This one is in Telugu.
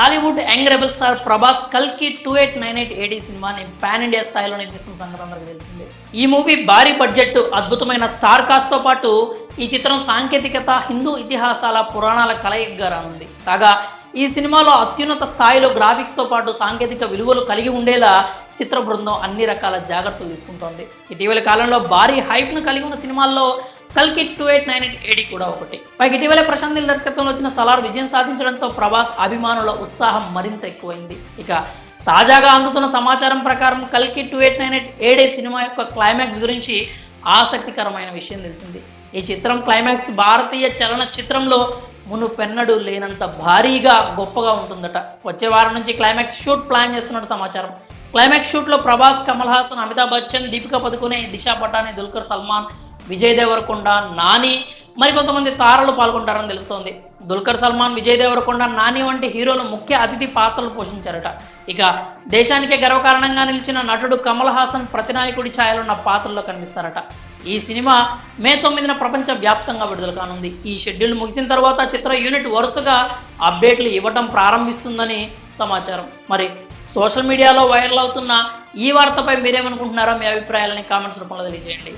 Tollywood young rebel star Prabhas కల్కి 2898 ఏడీ సినిమాని పాన్ ఇండియా స్థాయిలో నిర్మిస్తున్న సంగతి అందరికీ తెలిసిందే. ఈ మూవీ భారీ బడ్జెట్, అద్భుతమైన స్టార్ కాస్ట్ తో పాటు ఈ చిత్రం సాంకేతికత, హిందూ ఇతిహాసాల, పురాణాల కలయికగా రానుంది. కాగా ఈ సినిమాలో అత్యున్నత స్థాయిలో గ్రాఫిక్స్తో పాటు సాంకేతిక విలువలు కలిగి ఉండేలా చిత్ర బృందం అన్ని రకాల జాగ్రత్తలు తీసుకుంటోంది. ఇటీవల కాలంలో భారీ హైప్ను కలిగి ఉన్న సినిమాల్లో కల్కి 2898 ఏడీ కూడా ఒకటి. పైకి ఇటీవల ప్రశాంత్ నీల్ దర్శకత్వంలో వచ్చిన సలార్ విజయం సాధించడంతో ప్రభాస్ అభిమానుల ఉత్సాహం మరింత ఎక్కువైంది. ఇక తాజాగా అందుతున్న సమాచారం ప్రకారం కల్కి 2898 ఏడీ సినిమా యొక్క క్లైమాక్స్ గురించి ఆసక్తికరమైన విషయం తెలిసింది. ఈ చిత్రం క్లైమాక్స్ భారతీయ చలన చిత్రంలో మునుపెన్నడూ లేనంత భారీగా గొప్పగా ఉంటుందట. వచ్చే వారం నుంచి క్లైమాక్స్ షూట్ ప్లాన్ చేస్తున్నట్టు సమాచారం. క్లైమాక్స్ షూట్లో ప్రభాస్, కమల్ హాసన్, అమితాబ్ బచ్చన్, దీపికా పదుకునే, దిశా పటాని, దుల్కర్ సల్మాన్, విజయ్ దేవరకొండ, నాని మరికొంతమంది తారలు పాల్గొంటారని తెలుస్తోంది. దుల్కర్ సల్మాన్, విజయ్ దేవరకొండ, నాని వంటి హీరోలు ముఖ్య అతిథి పాత్రలు పోషించారట. ఇక దేశానికే గర్వకారణంగా నిలిచిన నటుడు కమల్ హాసన్ ప్రతినాయకుడి ఛాయలున్న పాత్రల్లో కనిపిస్తారట. ఈ సినిమా మే 9న ప్రపంచ వ్యాప్తంగా విడుదల కానుంది. ఈ షెడ్యూల్ ముగిసిన తర్వాత చిత్ర యూనిట్ వరుసగా అప్డేట్లు ఇవ్వటం ప్రారంభిస్తుందని సమాచారం. మరి సోషల్ మీడియాలో వైరల్ అవుతున్న ఈ వార్తపై మీరేమనుకుంటున్నారో మీ అభిప్రాయాలని కామెంట్స్ రూపంలో తెలియజేయండి.